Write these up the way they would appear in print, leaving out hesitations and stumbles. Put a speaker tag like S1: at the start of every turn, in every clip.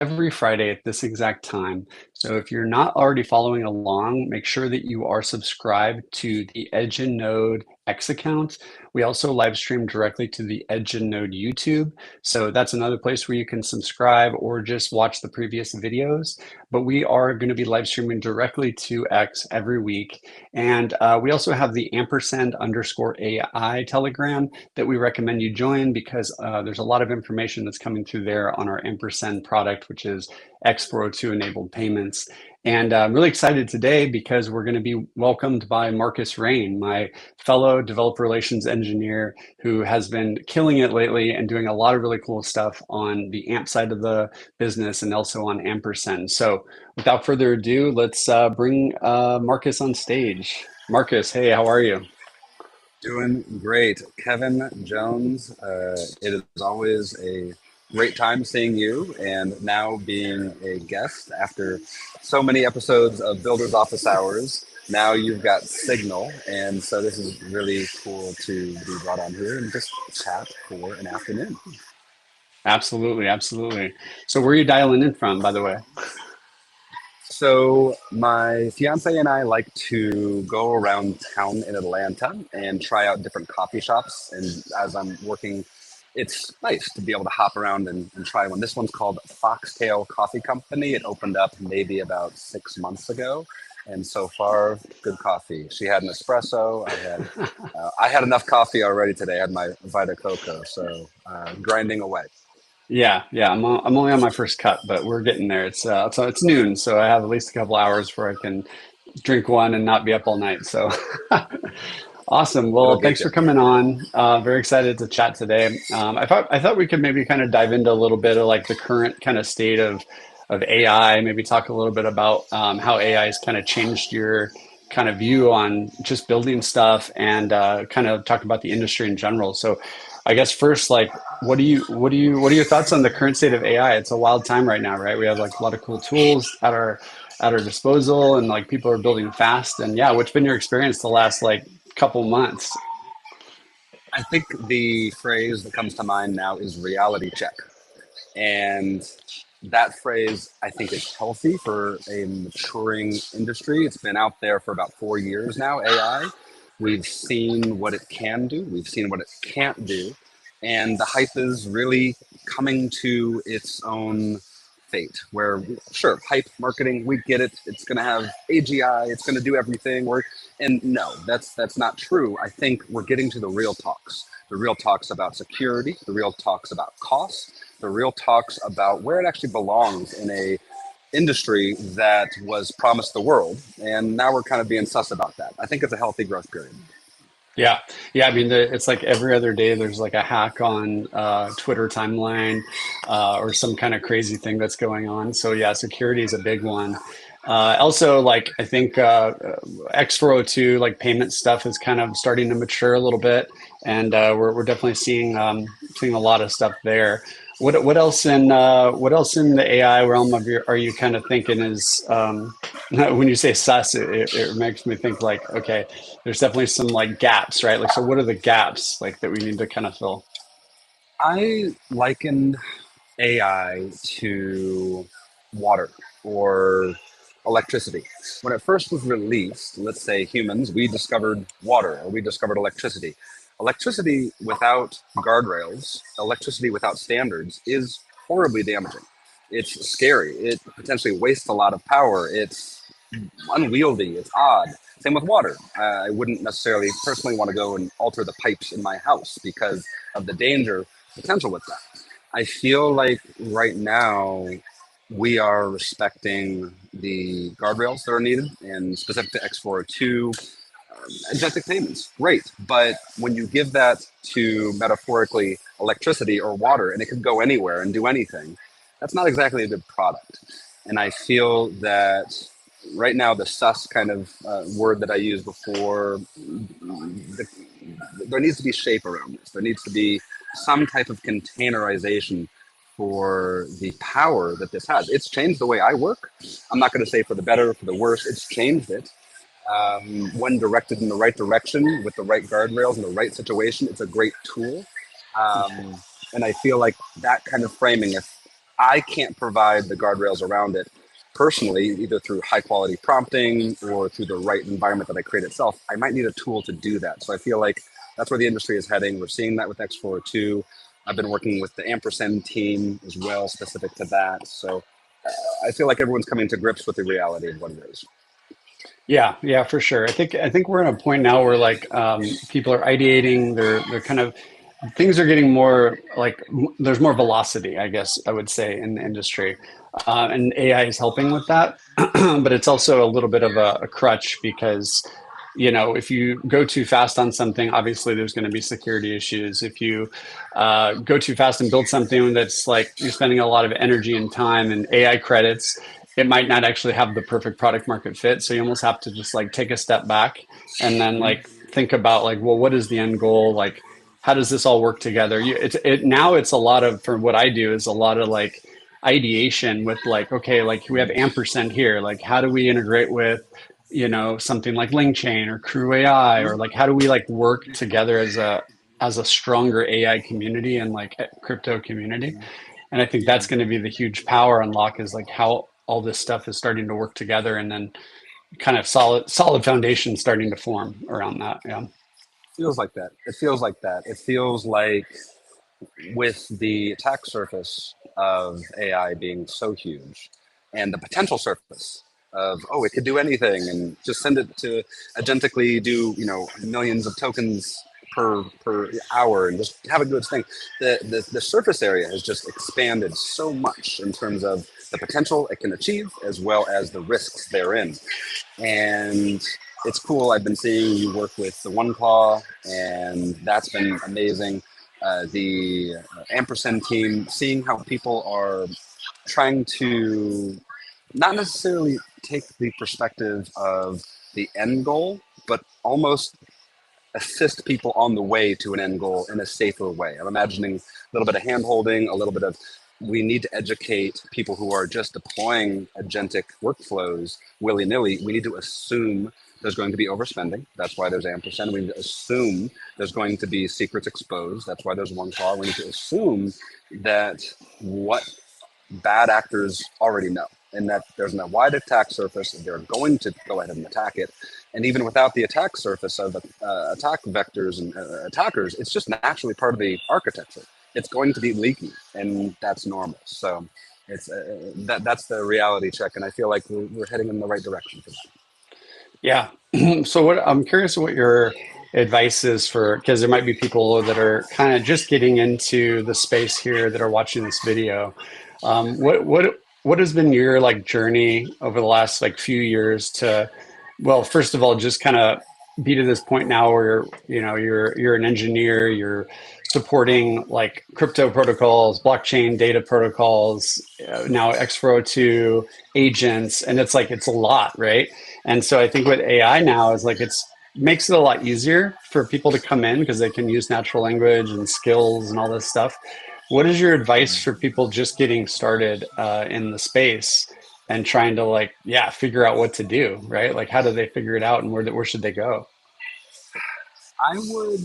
S1: every Friday at this exact time. So if you're not already following along, make sure that you are subscribed to the Edge and Node X account. We also live stream directly to the Edge and Node YouTube. So that's another place where you can subscribe or just watch the previous videos. But we are going to be live streaming directly to X every week. And we also have the _AI Telegram that we recommend you join because there's a lot of information that's coming through there on our ampersand product, which is X402 enabled payments. And I'm really excited today because we're going to be welcomed by Marcus Rein, my fellow developer relations engineer who has been killing it lately and doing a lot of really cool stuff on the AMP side of the business and also on ampersand. So without further ado, let's bring Marcus on stage. Marcus, hey, how are you?
S2: Doing great. Kevin Jones, it is always a great time seeing you and now being a guest after so many episodes of Builders Office Hours. Now you've got Signal, and so this is really cool to be brought on here and just chat for an afternoon.
S1: Absolutely, absolutely. So where are you dialing in from, by the way?
S2: So my fiance and I like to go around town in Atlanta and try out different coffee shops. And as I'm working, it's nice to be able to hop around and try one. This one's called Foxtail Coffee Company. It opened up maybe about 6 months ago, and so far, good coffee. She had an espresso. I had enough coffee already today. I had my Vita Coco, so grinding away.
S1: Yeah, yeah. I'm only on my first cup, but we're getting there. It's noon, so I have at least a couple hours where I can drink one and not be up all night. So awesome.
S2: It'll
S1: Well,
S2: get
S1: thanks
S2: you.
S1: for coming on. Very excited to chat today. I thought we could maybe kind of dive into a little bit of like the current kind of state of AI. Maybe talk a little bit about how AI has kind of changed your kind of view on just building stuff and kind of talk about the industry in general. So, I guess first, like, what are your thoughts on the current state of AI? It's a wild time right now, right? We have like a lot of cool tools at our disposal, and like people are building fast. And yeah, what's been your experience the last like couple months?
S2: I think the phrase that comes to mind now is reality check. And that phrase, I think, is healthy for a maturing industry. It's been out there for about 4 years now, AI. We've seen what it can do, we've seen what it can't do. And the hype is really coming to its own fate. Where, sure, hype marketing, we get it. It's going to have AGI, it's going to do everything. And no, that's not true. I think we're getting to the real talks. The real talks about security, the real talks about cost, the real talks about where it actually belongs in a industry that was promised the world, and now we're kind of being sus about that. I think it's a healthy growth period.
S1: Yeah, yeah. I mean, it's like every other day there's like a hack on Twitter timeline or some kind of crazy thing that's going on. So yeah, security is a big one. Also, like I think X402 like payment stuff is kind of starting to mature a little bit, and we're definitely seeing a lot of stuff there. What else in the AI realm of your are you kind of thinking is when you say sus, it makes me think like okay, there's definitely some like gaps, right? Like, so what are the gaps like that we need to kind of fill?
S2: I likened AI to water or electricity. When it first was released, let's say humans, we discovered water or we discovered electricity. Electricity without guardrails, electricity without standards is horribly damaging. It's scary. It potentially wastes a lot of power. It's unwieldy. It's odd. Same with water. I wouldn't necessarily personally want to go and alter the pipes in my house because of the danger potential with that. I feel like right now we are respecting the guardrails that are needed, and specific to X402, agentic payments, great. But when you give that to metaphorically electricity or water, and it could go anywhere and do anything, that's not exactly a good product. And I feel that right now, the sus kind of word that I used before, there needs to be shape around this. There needs to be some type of containerization for the power that this has. It's changed the way I work. I'm not going to say for the better or for the worse. It's changed it. When directed in the right direction with the right guardrails in the right situation, it's a great tool. Um, and I feel like that kind of framing, if I can't provide the guardrails around it personally, either through high quality prompting or through the right environment that I create itself. I might need a tool to do that. So I feel like that's where the industry is heading. We're seeing that with X402. I've been working with the ampersand team as well, specific to that. So I feel like everyone's coming to grips with the reality of what it is.
S1: Yeah, yeah, for sure. I think we're in a point now where like people are ideating. They're kind of things are getting more like there's more velocity, I guess I would say, in the industry, and AI is helping with that. But it's also a little bit of a crutch because if you go too fast on something, obviously there's going to be security issues. If you go too fast and build something that's like you're spending a lot of energy and time and AI credits, it might not actually have the perfect product market fit. So you almost have to just like take a step back and then like think about like, well, what is the end goal? Like, how does this all work together? Now it's a lot of for what I do is a lot of like ideation with like, okay, like we have ampersand here. Like, how do we integrate with something like LangChain or Crew AI, or like how do we like work together as a stronger AI community and like crypto community? And I think
S2: Yeah,
S1: that's going to be the huge power unlock is like how all this stuff is starting to work together and then kind of solid foundation starting to form around that. Yeah.
S2: feels like that. It feels like that. It feels like with the attack surface of AI being so huge and the potential surface of, oh, it could do anything and just send it to agentically do, millions of tokens per hour and just have it do its thing. The surface area has just expanded so much in terms of the potential it can achieve as well as the risks therein. And it's cool. I've been seeing you work with the One Claw, and that's been amazing. The ampersand team, seeing how people are trying to not necessarily take the perspective of the end goal, but almost assist people on the way to an end goal in a safer way. I'm imagining a little bit of hand holding, a little bit of we need to educate people who are just deploying agentic workflows willy nilly. We need to assume there's going to be overspending. That's why there's ampersand. We need to assume there's going to be secrets exposed. That's why there's one call. We need to assume that what bad actors already know and that there's a wide attack surface. They're going to go ahead and attack it. And even without the attack surface of attack vectors and attackers, it's just naturally part of the architecture. It's going to be leaky, and that's normal. So it's that's the reality check, and I feel like we're heading in the right direction for that.
S1: Yeah. So what I'm curious what your advice is for because there might be people that are kind of just getting into the space here that are watching this video. What has been your like journey over the last like few years to, well, first of all, just kind of be to this point now where you're an engineer, you're supporting like crypto protocols, blockchain data protocols, now X402 agents, and it's like it's a lot, right? And so I think with AI now is like it's makes it a lot easier for people to come in because they can use natural language and skills and all this stuff. What is your advice for people just getting started in the space and trying to like, yeah, figure out what to do, right? Like, how do they figure it out and where should they go?
S2: I would,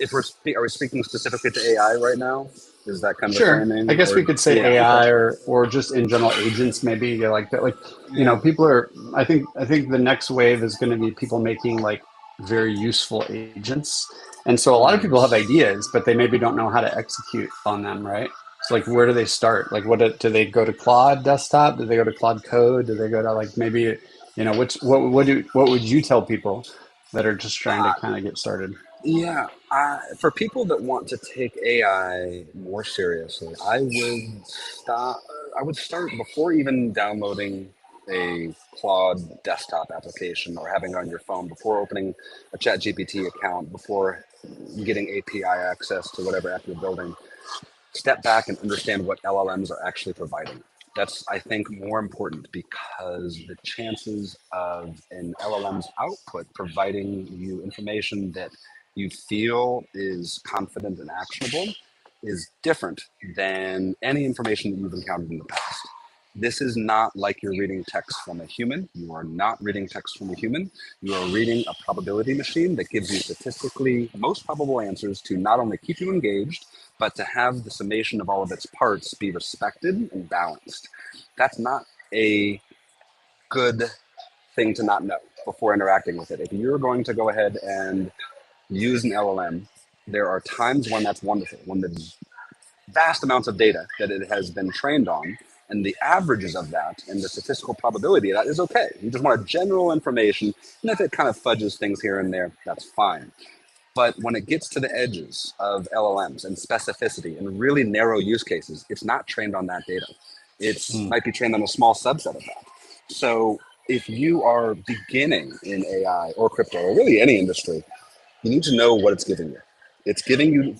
S2: if are we speaking specifically to AI right now? Is that kind of the
S1: Sure. I
S2: framing,
S1: guess
S2: or
S1: we could say
S2: yeah? Okay.
S1: AI or just in general agents maybe like that like
S2: Yeah.
S1: people are I think the next wave is going to be people making like very useful agents. And so a lot of people have ideas but they maybe don't know how to execute on them, right? So like where do they start? Like do they go to Claude desktop? Do they go to Claude Code? Do they go to like maybe what would you tell people that are just trying to kind of get started?
S2: Yeah, for people that want to take AI more seriously, I would start before even downloading a Claude desktop application or having it on your phone, before opening a ChatGPT account, before getting API access to whatever app you're building. Step back and understand what LLMs are actually providing. That's, I think, more important because the chances of an LLM's output providing you information that you feel is confident and actionable is different than any information that you've encountered in the past. This is not like you're reading text from a human. You are not reading text from a human. You are reading a probability machine that gives you statistically most probable answers to not only keep you engaged, but to have the summation of all of its parts be respected and balanced. That's not a good thing to not know before interacting with it. If you're going to go ahead and use an LLM, there are times when that's wonderful, when the vast amounts of data that it has been trained on and the averages of that and the statistical probability of that is okay. You just want a general information, and if it kind of fudges things here and there, that's fine. But when it gets to the edges of LLMs and specificity and really narrow use cases, it's not trained on that data. It
S1: Mm.
S2: might be trained on a small subset of that. So if you are beginning in AI or crypto or really any industry, you need to know what it's giving you. It's giving you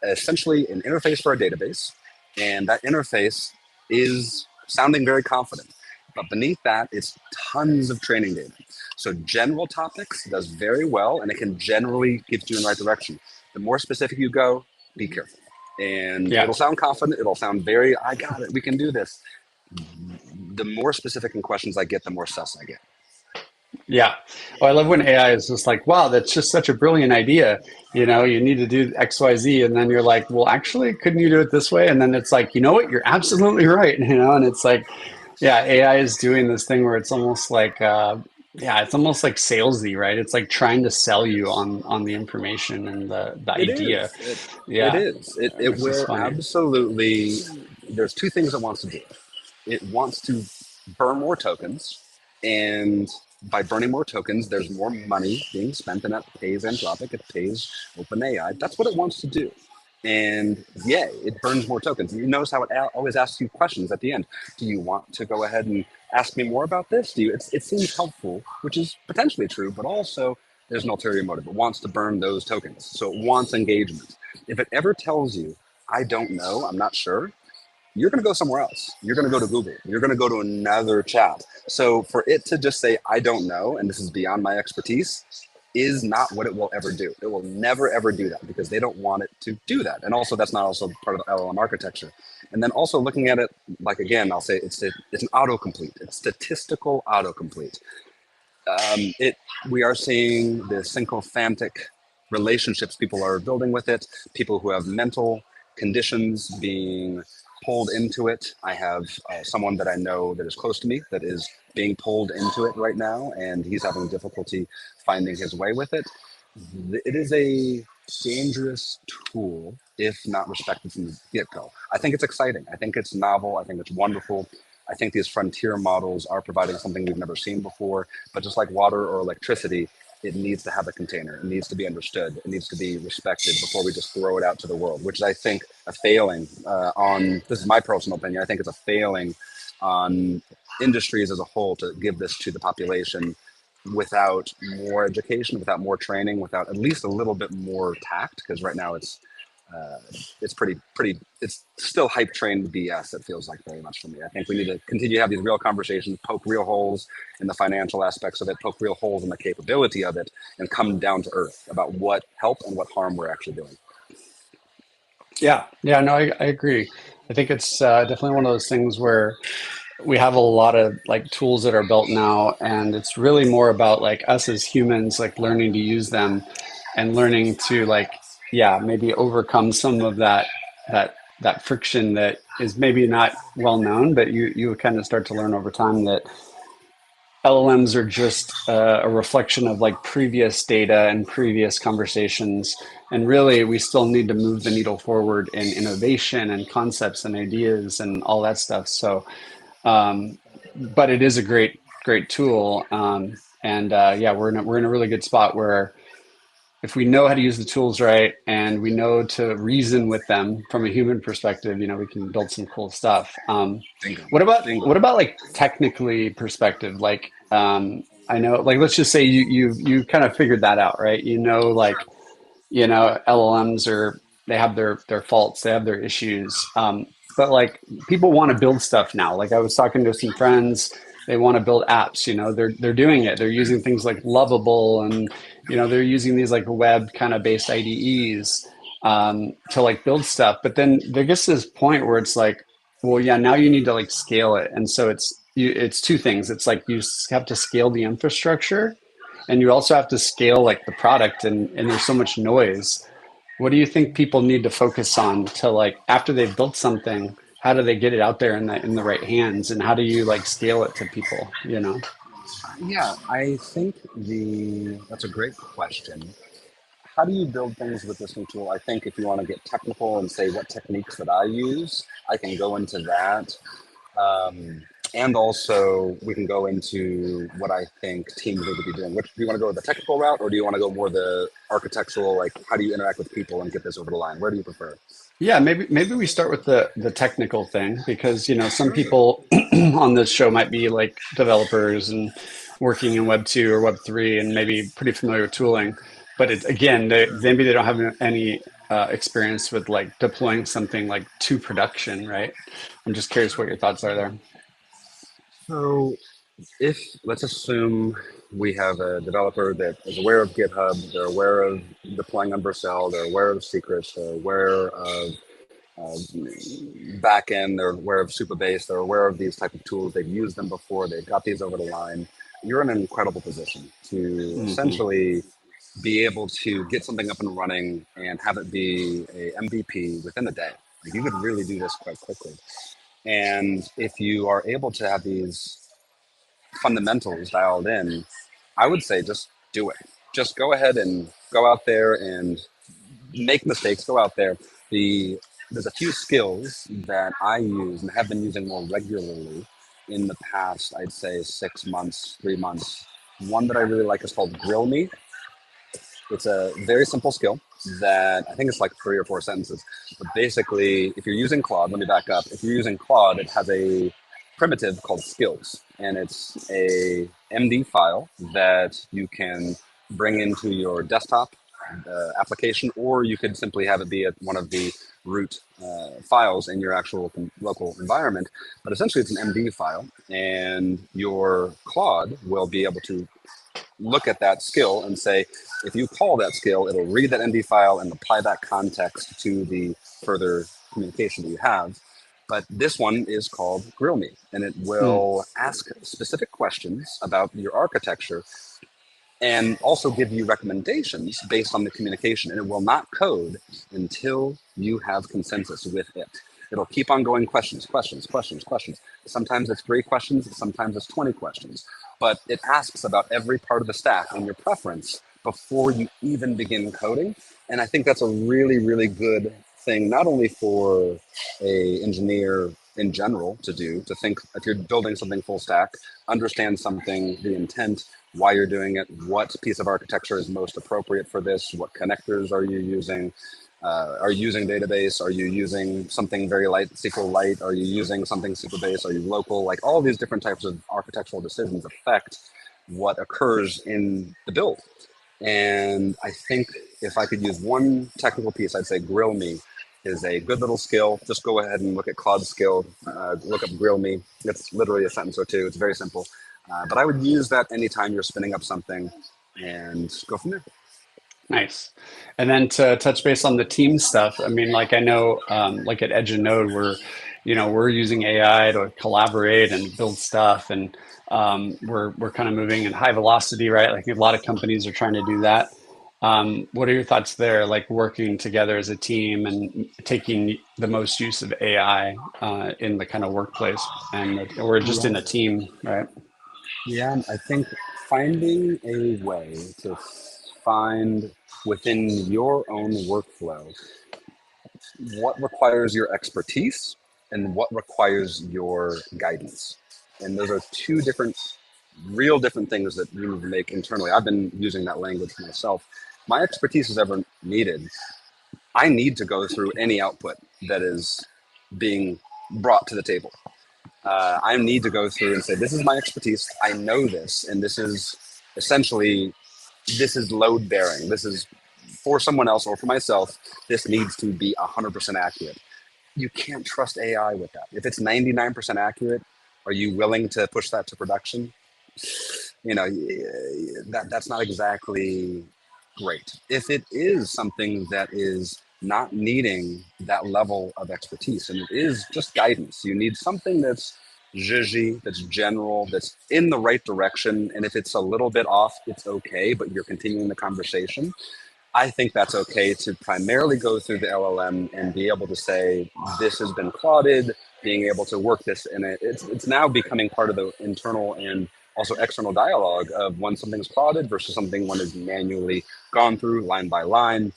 S2: essentially an interface for a database, and that interface is sounding very confident. But beneath that, it's tons of training data. So general topics does very well, and it can generally get you in the right direction. The more specific you go, be careful. And
S1: Yeah.
S2: it'll sound confident. It'll sound very, I got it. We can do this. The more specific in questions I get, the more sus I get.
S1: Yeah. Oh, I love when AI is just like, wow, that's just such a brilliant idea. You need to do X, Y, Z. And then you're like, well, actually, couldn't you do it this way? And then it's like, you know what? You're absolutely right. And it's like, yeah, AI is doing this thing where it's almost like, yeah, it's almost like salesy, right? It's like trying to sell you on the information and the
S2: It
S1: idea.
S2: is. It
S1: Yeah,
S2: is. It
S1: which is
S2: will
S1: funny.
S2: absolutely. There's two things it wants to do. It wants to burn more tokens, and by burning more tokens, there's more money being spent, and that pays Anthropic, it pays OpenAI. That's what it wants to do. And yay, it burns more tokens. And you notice how it always asks you questions at the end. Do you want to go ahead and ask me more about this? Do you? It seems helpful, which is potentially true, but also there's an ulterior motive. It wants to burn those tokens, so it wants engagement. If it ever tells you, "I don't know, I'm not sure," you're going to go somewhere else. You're going to go to Google. You're going to go to another chat. So for it to just say, I don't know, and this is beyond my expertise, is not what it will ever do. It will never, ever do that because they don't want it to do that. And also, that's not also part of the LLM architecture. And then also looking at it, like again, I'll say it's an autocomplete. It's statistical autocomplete. It We are seeing the sycophantic relationships people are building with it, people who have mental conditions being pulled into it. I have someone that I know that is close to me that is being pulled into it right now, and he's having difficulty finding his way with it. It is a dangerous tool if not respected from the get-go. I think it's exciting. I think it's novel. I think it's wonderful. I think these frontier models are providing something we've never seen before. But just like water or electricity, it needs to have a container. It needs to be understood. It needs to be respected before we just throw it out to the world, which is, I think, a failing on, this is my personal opinion, I think it's a failing on industries as a whole to give this to the population without more education, without more training, without at least a little bit more tact, because right now uh, it's pretty. It's still hype train BS. It feels like very much for me. I think we need to continue to have these real conversations, poke real holes in the financial aspects of it, poke real holes in the capability of it, and come down to earth about what help and what harm we're actually doing.
S1: Yeah. Yeah. No, I agree. I think it's definitely one of those things where we have a lot of like tools that are built now, and it's really more about like us as humans like learning to use them and learning to like, yeah, maybe overcome some of that friction that is maybe not well known, but you kind of start to learn over time that LLMs are just a reflection of like previous data and previous conversations. And really, we still need to move the needle forward in innovation and concepts and ideas and all that stuff. So, but it is a great tool. And yeah, we're in a really good spot where if we know how to use the tools right and we know to reason with them from a human perspective, we can build some cool stuff.
S2: Bingo,
S1: What about
S2: bingo.
S1: what about like technically perspective? Like, I know, like, let's just say you kind of figured that out, right? Like, LLMs are they have their faults, they have their issues. But like people want to build stuff now. Like I was talking to some friends, they want to build apps. They're doing it. They're using things like Lovable, and they're using these like web kind of based IDEs to like build stuff. But then there gets to this point where it's like, Well, yeah, now you need to like scale it. And so it's two things. It's like have to scale the infrastructure and you also have to scale like the product and there's so much noise. What do you think people need to focus on to like after they've built something, how do they get it out there in the right hands and how do you like scale it to people, you know?
S2: Yeah, I think the that's a great question. How do you build things with this new tool? I think if you want to get technical and say what techniques that I use, I can go into that. Um, and also, we can go into what I think teams need to be doing. Which do you want to go the technical route, or do you want to go more the architectural? Like, how do you interact with people and get this over the line? Where do you prefer?
S1: Yeah, maybe we start with the technical thing because you know some
S2: Sure.
S1: people on this show might be like developers and working in Web 2 or Web 3 and maybe pretty familiar with tooling, but it's again maybe they don't have any experience with like deploying something like to production, right? I'm just curious what your thoughts are there.
S2: So, if let's assume we have a developer that is aware of GitHub, they're aware of deploying on Vercel, they're aware of secrets, they're aware of uh, backend, they're aware of Supabase, they're aware of these type of tools, they've used them before, they've got these over the line. You're in an incredible position to
S1: Hmm.
S2: essentially be able to get something up and running and have it be a MVP within a day. Like you could really do this quite quickly. And if you are able to have these fundamentals dialed in, I would say just do it. Just go ahead and go out there and make mistakes. Go out there. There's a few skills that I use and have been using more regularly in the past. I'd say 6 months, 3 months. One that I really like is called Grill Me. It's a very simple skill that I think it's like 3 or 4 sentences. But basically, if you're using Claude, let me back up. If you're using Claude, it has a primitive called skills, and it's a MD file that you can bring into your desktop application, or you could simply have it be one of the root files in your actual local environment. But essentially, it's an MD file, and your Claude will be able to look at that skill and say, if you call that skill, it'll read that MD file and apply that context to the further communication that you have. But this one is called Grill Me, and it
S1: Hmm.
S2: will ask specific questions about your architecture and also give you recommendations based on the communication. And it will not code until you have consensus with it. It'll keep on going questions, questions, questions, questions. Sometimes it's 3 questions, sometimes it's 20 questions. But it asks about every part of the stack and your preference before you even begin coding. And I think that's a really, really good thing, not only for a engineer in general to do, to think if you're building something full stack, understand something, the intent, why you're doing it, what piece of architecture is most appropriate for this, what connectors are you using, are you using database, are you using something very light, SQL light, are you using something Supabase, are you local, like all these different types of architectural decisions affect what occurs in the build. And I think if I could use one technical piece, I'd say Grill Me is a good little skill. Just go ahead and look at Claude's skill, look up Grill Me. It's literally a sentence or two. It's very simple. But I would use that anytime you're spinning up something and go from there.
S1: Nice. And then to touch base on the team stuff, I mean, like I know, like at Edge and Node, we're using AI to collaborate and build stuff, and we're kind of moving in high velocity, right? Like a lot of companies are trying to do that. What are your thoughts there? Like working together as a team and taking the most use of AI in the kind of workplace, and we're just
S2: Yeah.
S1: in a team, right?
S2: Yeah, I think finding a way to find within your own workflow what requires your expertise and what requires your guidance. And those are two different, real different things that you need to make internally. I've been using that language myself. My expertise is ever needed. I need to go through any output that is being brought to the table. I need to go through and say, this is my expertise. I know this, and this is essentially this is load bearing. This is for someone else or for myself. This needs to be 100% accurate. You can't trust AI with that. If it's 99% accurate, are you willing to push that to production? You know, that's not exactly great. If it is something that is not needing that level of expertise. And it is just guidance. You need something that's zhizhy, that's general, that's in the right direction. And if it's a little bit off, it's okay, but you're continuing the conversation. I think that's okay to primarily go through the LLM and be able to say, this has been clotted, being able to work this in it. It's now becoming part of the internal and also external dialogue of when something's clotted versus something when it's manually gone through line by line.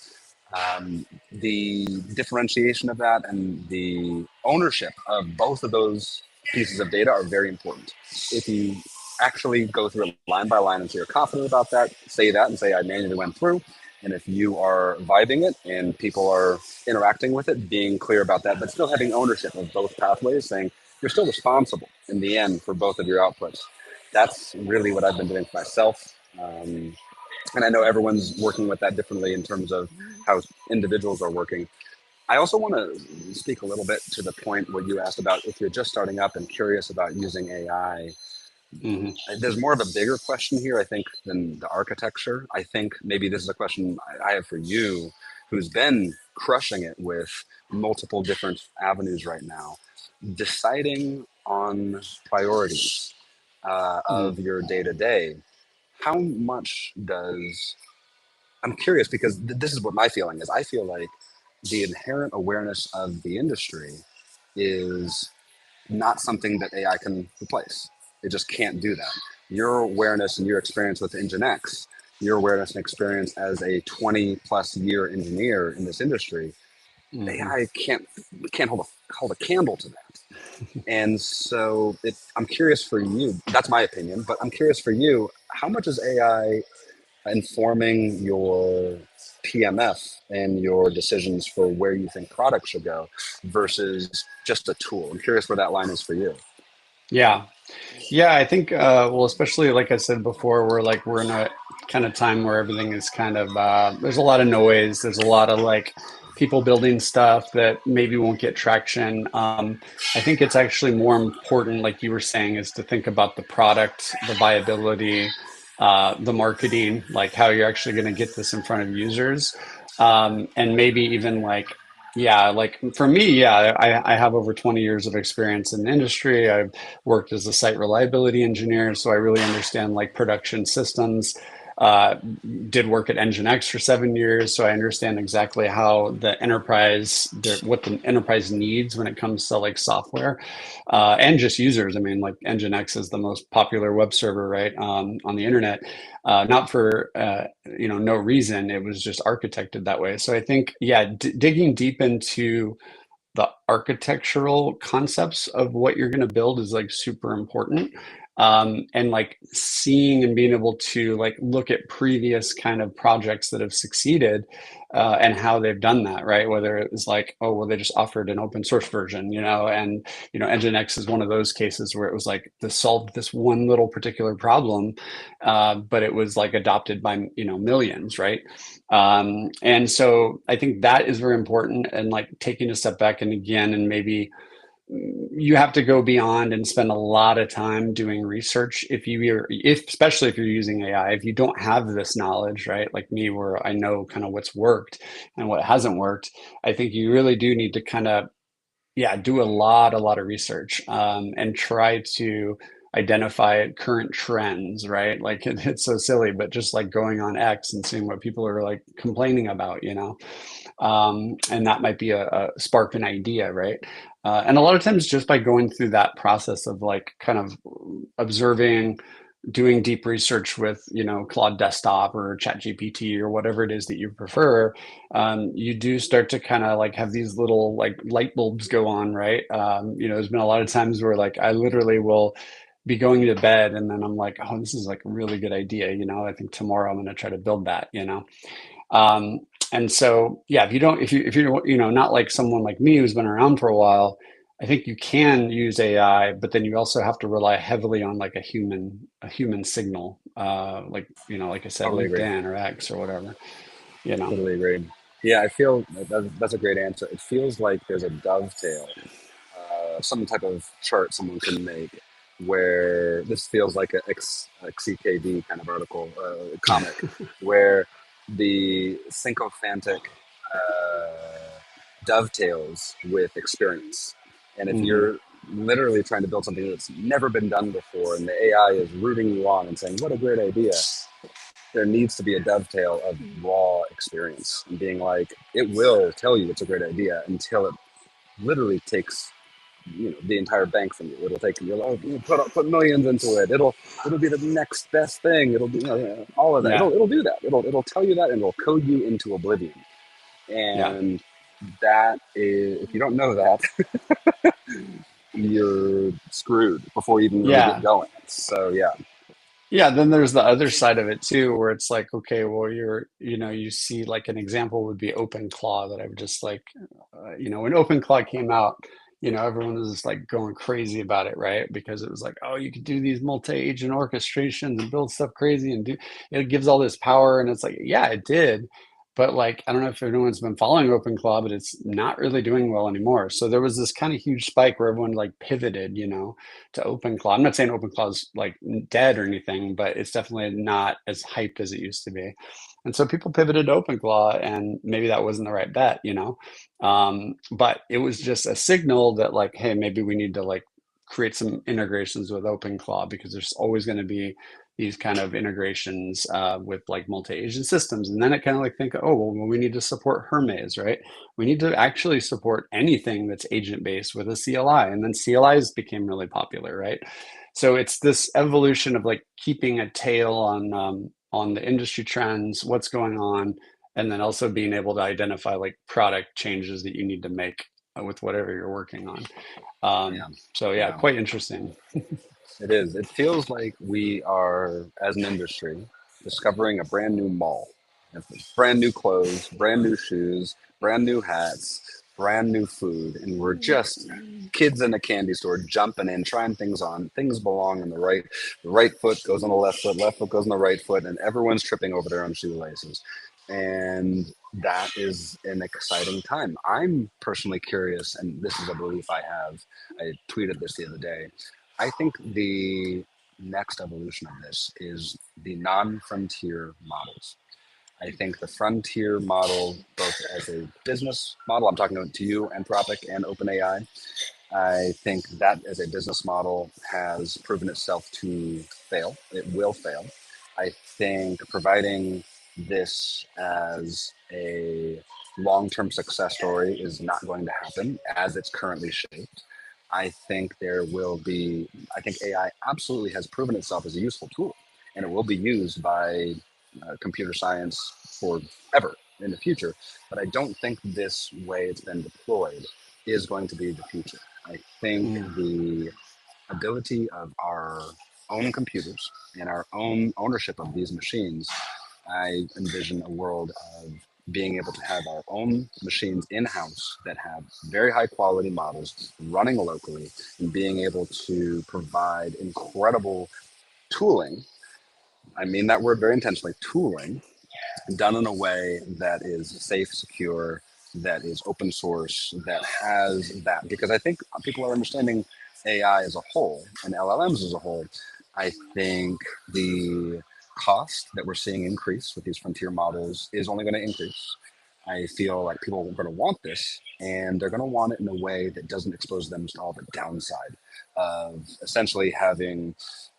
S2: The differentiation of that and the ownership of both of those pieces of data are very important. If you actually go through it line by line and say you're confident about that, say that and say I manually went through. And if you are vibing it and people are interacting with it, being clear about that, but still having ownership of both pathways, saying you're still responsible in the end for both of your outputs. That's really what I've been doing for myself. And I know everyone's working with that differently in terms of how individuals are working. I also want to speak a little bit to the point where you asked about if you're just starting up and curious about using AI.
S1: Hmm.
S2: There's more of a bigger question here, I think, than the architecture. I think maybe this is a question I have for you, who's been crushing it with multiple different avenues right now, deciding on priorities of your day to day. How much does I'm curious because this is what my feeling is. I feel like the inherent awareness of the industry is not something that AI can replace. It just can't do that. Your awareness and your experience with Nginx, your awareness and experience as a 20 plus year engineer in this industry,
S1: Hmm.
S2: AI can't hold a candle to that. And so I'm curious for you. That's my opinion, but I'm curious for you. How much is AI informing your PMF and your decisions for where you think products should go versus just a tool? I'm curious where that line is for you.
S1: Yeah. Yeah, I think well, especially like I said before, we're in a kind of time where everything is kind of there's a lot of noise. There's a lot of like people building stuff that maybe won't get traction. I think it's actually more important, like you were saying, is to think about the product, the viability, the marketing, like how you're actually going to get this in front of users, and maybe even like yeah, like for me, yeah, I have over 20 years of experience in the industry. I've worked as a site reliability engineer, so I really understand like production systems. Uh, did work at Nginx for 7 years, so I understand exactly how what the enterprise needs when it comes to like software and just users. I mean, like Nginx is the most popular web server, right, on the internet. Not for no reason. It was just architected that way. So I think, yeah, digging deep into the architectural concepts of what you're going to build is like super important. And like seeing and being able to like look at previous kind of projects that have succeeded and how they've done that, right? Whether it was like, oh, well, they just offered an open source version, and Nginx is one of those cases where it was like this solved this one little particular problem, but it was like adopted by millions, right? And so I think that is very important, and like taking a step back and again, and maybe you have to go beyond and spend a lot of time doing research if especially if you're using AI. If you don't have this knowledge, right, like me, where I know kind of what's worked and what hasn't worked, I think you really do need to kind of yeah, do a lot of research, and try to identify current trends, right? Like it's so silly, but just like going on X and seeing what people are like complaining about, and that might be a spark an idea, right? And a lot of times, just by going through that process of like kind of observing, doing deep research with Claude Desktop or ChatGPT or whatever it is that you prefer, you do start to kind of like have these little like light bulbs go on, right? There's been a lot of times where like I literally will be going to bed and then I'm like, oh, this is like a really good idea. I think tomorrow I'm going to try to build that. Um, and so, yeah, if you're not like someone like me who's been around for a while, I think you can use AI, but then you also have to rely heavily on like a human signal, like I said,
S2: Totally agree.
S1: LinkedIn or X or whatever, you know.
S2: Totally agree. Yeah, I feel that's a great answer. It feels like there's a dovetail, some type of chart someone can make where this feels like a CKD kind of article, comic, where the sycophantic dovetails with experience. And if
S1: Hmm.
S2: you're literally trying to build something that's never been done before and the AI is rooting you on and saying, what a great idea, there needs to be a dovetail of raw experience and being like, it will tell you it's a great idea until it literally takes the entire bank from you. It'll take you'll put millions into it. It'll be the next best thing. It'll be all of that.
S1: Yeah,
S2: It'll do that. It'll tell you that and it'll code you into oblivion.
S1: yeah.
S2: And that is, if you don't know that, you're screwed before you even really get
S1: Yeah.
S2: going. So yeah,
S1: Yeah, then there's the other side of it too, where it's like, okay, well, you see like an example would be OpenClaw that I've just like, when OpenClaw came out, everyone was just like going crazy about it, right? Because it was like, oh, you could do these multi-agent orchestrations and build stuff crazy and it gives all this power. And it's like, yeah, it did. But like, I don't know if anyone's been following OpenClaw, but it's not really doing well anymore. So there was this kind of huge spike where everyone like pivoted, to OpenClaw. I'm not saying OpenClaw is like dead or anything, but it's definitely not as hyped as it used to be. And so people pivoted to OpenClaw, and maybe that wasn't the right bet. But it was just a signal that like, hey, maybe we need to like create some integrations with OpenClaw because there's always going to be these kind of integrations with like multi-agent systems. And then it kind of like think, oh, well, we need to support Hermes, right? We need to actually support anything that's agent based with a CLI. And then CLIs became really popular, right? So it's this evolution of like keeping a tail on the industry trends, what's going on, and then also being able to identify like product changes that you need to make with whatever you're working on.
S2: yeah,
S1: So yeah,
S2: yeah.
S1: quite interesting.
S2: It is. It feels like we are, as an industry, discovering a brand new mall. Brand new clothes, brand new shoes, brand new hats, brand new food, and we're just kids in a candy store jumping in, trying things on. Things belong in the right. The right foot goes on the left foot goes on the right foot, and everyone's tripping over their own shoelaces. And that is an exciting time. I'm personally curious, and this is a belief I have. I tweeted this the other day. I think the next evolution of this is the non-frontier models. I think the frontier model, both as a business model, I'm talking to you, Anthropic and OpenAI. I think that as a business model has proven itself to fail. It will fail. I think providing this as a long term success story is not going to happen as it's currently shaped. I think there will be, I think AI absolutely has proven itself as a useful tool and it will be used by computer science forever in the future. But I don't think this way it's been deployed is going to be the future. I think
S1: Mm.
S2: the ability of our own computers and our own ownership of these machines, I envision a world of being able to have our own machines in house that have very high quality models running locally and being able to provide incredible tooling. I mean that word very intentionally, tooling, done in a way that is safe, secure, that is open source, that has that. Because I think people are understanding AI as a whole and LLMs as a whole. I think the cost that we're seeing increase with these frontier models is only going to increase. I feel like people are going to want this and they're going to want it in a way that doesn't expose them to all the downside of essentially having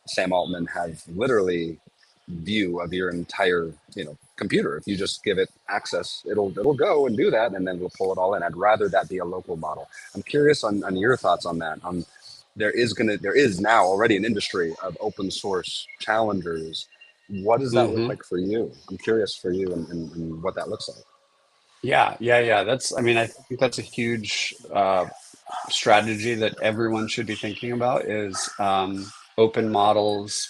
S2: Sam Altman have literally view of your entire computer. If you just give it access, it'll go and do that and then it'll pull it all in. I'd rather that be a local model. I'm curious on your thoughts on that. There is now already an industry of open source challengers. What does that look
S1: Hmm.
S2: like for you? I'm curious for you and what that looks like.
S1: Yeah, yeah, yeah. I mean, I think that's a huge strategy that everyone should be thinking about is open models,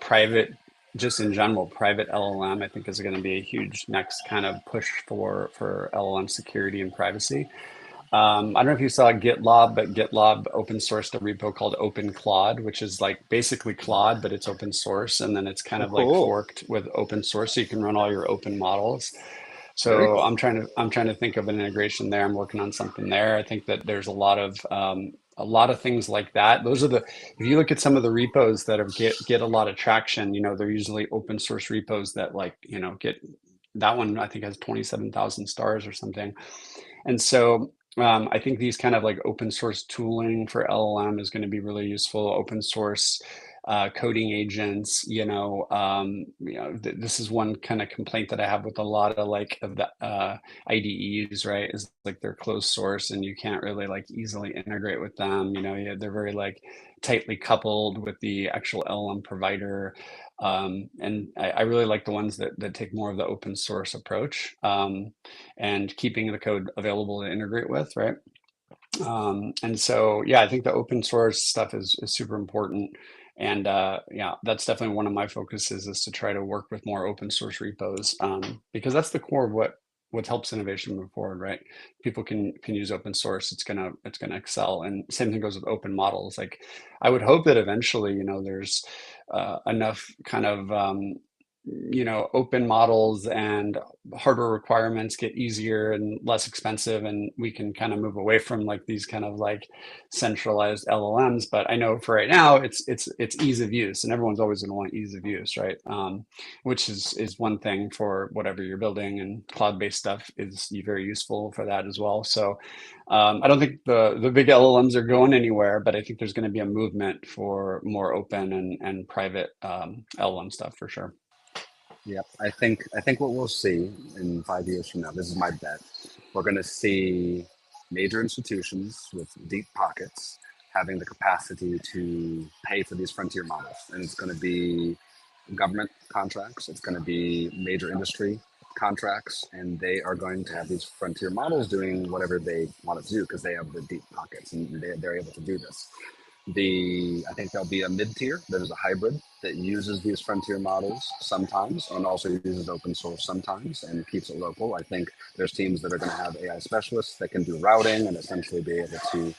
S1: private, just in general, private LLM, I think is going to be a huge next kind of push for LLM security and privacy. I don't know if you saw GitLab, but GitLab open sourced a repo called OpenClaude, which is like basically Claude, but it's open source. And then it's kind
S2: Oh,
S1: of like
S2: cool.
S1: forked with open source, so you can run all your open models.
S2: Very
S1: So
S2: cool.
S1: I'm trying to think of an integration there. I'm working on something there. I think that there's a lot of things like that. Those are if you look at some of the repos that have get a lot of traction, they're usually open source repos that like, get that one I think has 27,000 stars or something. And so I think these kind of like open source tooling for LLM is going to be really useful. Open source coding agents, this is one kind of complaint that I have with a lot of like of the IDEs, right? Is like they're closed source and you can't really like easily integrate with them. They're very like tightly coupled with the actual LLM provider. And I really like the ones that take more of the open source approach, and keeping the code available to integrate with, right? And so, yeah, I think the open source stuff is super important. And yeah, that's definitely one of my focuses is to try to work with more open source repos, because that's the core of what helps innovation move forward, right? People can use open source, it's gonna excel. And same thing goes with open models. Like I would hope that eventually, there's enough kind of open models and hardware requirements get easier and less expensive, and we can kind of move away from like these kind of like centralized LLMs. But I know for right now it's ease of use, and everyone's always going to want ease of use, right? Which is one thing for whatever you're building, and cloud-based stuff is very useful for that as well. So I don't think the big LLMs are going anywhere, but I think there's going to be a movement for more open and private LLM stuff for sure.
S2: Yep. I think what we'll see in 5 years from now, this is my bet, we're going to see major institutions with deep pockets having the capacity to pay for these frontier models. And it's going to be government contracts, it's going to be major industry contracts, and they are going to have these frontier models doing whatever they want it to do because they have the deep pockets and they're able to do this. I think there'll be a mid-tier that is a hybrid that uses these frontier models sometimes and also uses open source sometimes and keeps it local. I think there's teams that are going to have AI specialists that can do routing and essentially be able to.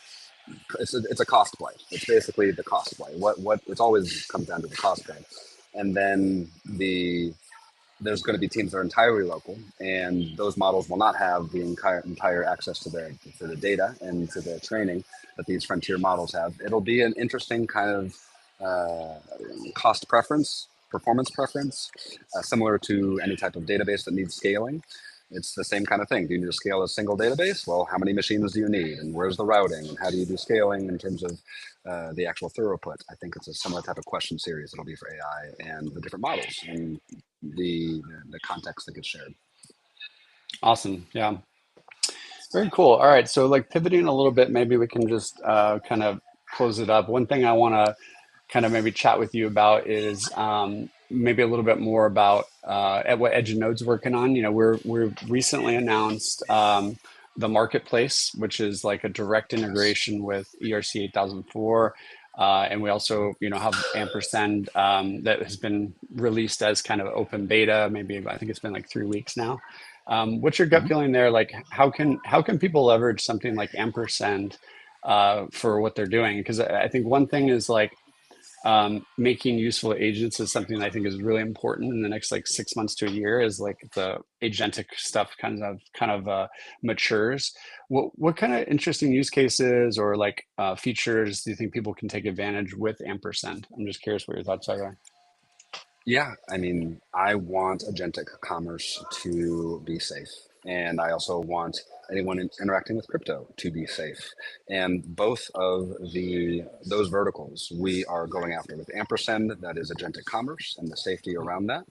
S2: It's a cost play. It's basically the cost play. What it's always comes down to the cost play, and then there's going to be teams that are entirely local, and those models will not have the entire access to the data and to the training that these frontier models have. It'll be an interesting kind of cost preference, performance preference, similar to any type of database that needs scaling. It's the same kind of thing. Do you need to scale a single database? Well, how many machines do you need? And where's the routing? And how do you do scaling in terms of the actual throughput? I think it's a similar type of question series it'll be for AI and the different models and the context that gets shared.
S1: Awesome. Yeah. Very cool. All right. So like pivoting a little bit, maybe we can just kind of close it up. One thing I want to kind of maybe chat with you about is maybe a little bit more about at what Edge and Node's working on. We're recently announced the marketplace, which is like a direct integration with ERC 8004. And we also, have Ampersand that has been released as kind of open beta. Maybe I think it's been like 3 weeks now. What's your gut
S2: Mm-hmm.
S1: feeling there? Like, how can people leverage something like Ampersand for what they're doing? Because I think one thing is like making useful agents is something that I think is really important in the next like 6 months to a year as like the agentic stuff kind of matures. What kind of interesting use cases or like features do you think people can take advantage with Ampersand? I'm just curious what your thoughts are there.
S2: Yeah, I mean, I want agentic commerce to be safe. And I also want anyone interacting with crypto to be safe. And both of those verticals we are going after with Ampersand, that is agentic commerce and the safety around that,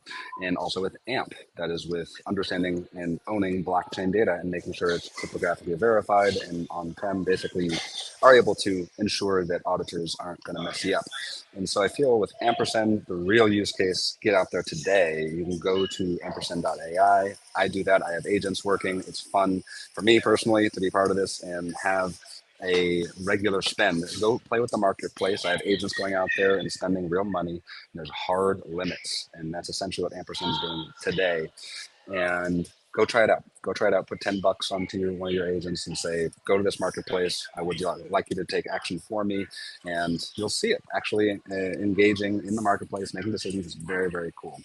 S2: and also with AMP, that is with understanding and owning blockchain data and making sure it's cryptographically verified and on-prem, basically are able to ensure that auditors aren't going to mess you up. And so I feel with Ampersand, the real use case, get out there today. You can go to ampersand.ai. I do that. I have agents working. It's fun for me personally to be part of this and have a regular spend. Go play with the marketplace. I have agents going out there and spending real money. And there's hard limits. And that's essentially what Ampersand is doing today. And go try it out. Go try it out. Put $10 onto one of your agents and say, go to this marketplace. I would like you to take action for me. And you'll see it actually engaging in the marketplace, making decisions is very, very cool.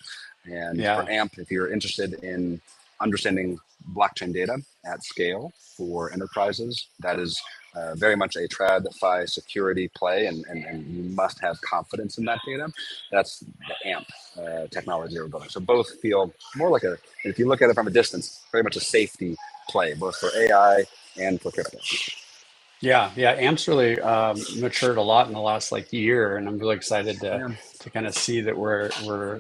S2: And
S1: Yeah.
S2: for AMP, if you're interested in understanding blockchain data at scale for enterprises. That is very much a TradFi security play, and you must have confidence in that data. That's the AMP technology we're building. So both feel more like a, if you look at it from a distance, very much a safety play, both for AI and for crypto.
S1: Yeah, yeah. AMP's really matured a lot in the last like year, and I'm really excited
S2: Yeah.
S1: to kind of see that we're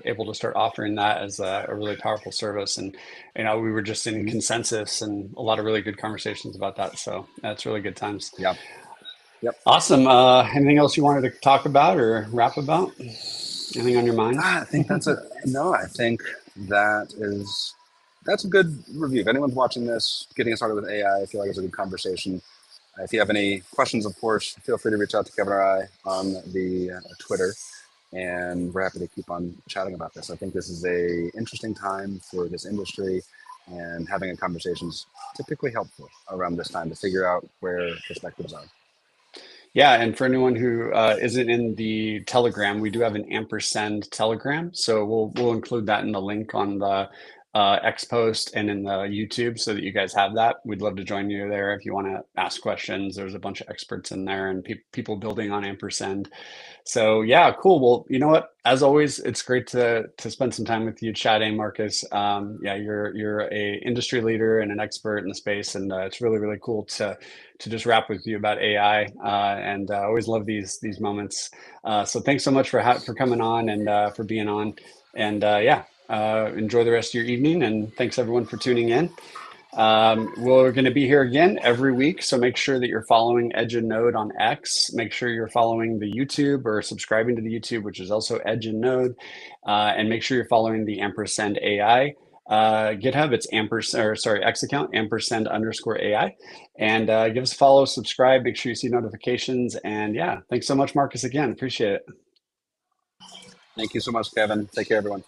S1: able to start offering that as a really powerful service. And we were just in
S2: Mhm.
S1: consensus and a lot of really good conversations about that. So that's really good times.
S2: Yeah. Yep.
S1: Awesome. Anything else you wanted to talk about or rap about? Anything on your mind?
S2: I think that's a no. I think that is that's a good review. If anyone's watching this, getting started with AI, I feel like it's a good conversation. If you have any questions, of course, feel free to reach out to Kevin or I on the Twitter, and we're happy to keep on chatting about this. I think this is a interesting time for this industry, and having a conversation is typically helpful around this time to figure out where perspectives are.
S1: Yeah, and for anyone who isn't in the Telegram, we do have an ampersand Telegram, so we'll include that in the link on the X post and in the YouTube, so that you guys have that. We'd love to join you there if you want to ask questions. There's a bunch of experts in there and people building on ampersand. So yeah, cool. Well, you know what? As always, it's great to spend some time with you chatting, Marcus. Yeah, you're a industry leader and an expert in the space, and it's really cool to just rap with you about AI. And I always love these moments. So thanks so much for coming on and for being on. And yeah, enjoy the rest of your evening. And thanks everyone for tuning in. We're going to be here again every week, so make sure that you're following Edge and Node on X. Make sure you're following the YouTube or subscribing to the YouTube, which is also Edge and Node, and make sure you're following the ampersand AI GitHub. It's ampersand, or sorry, X account ampersand underscore AI, and give us a follow, subscribe. Make sure you see notifications, and yeah, thanks so much, Marcus. Again, appreciate it.
S2: Thank you so much, Kevin. Take care, everyone.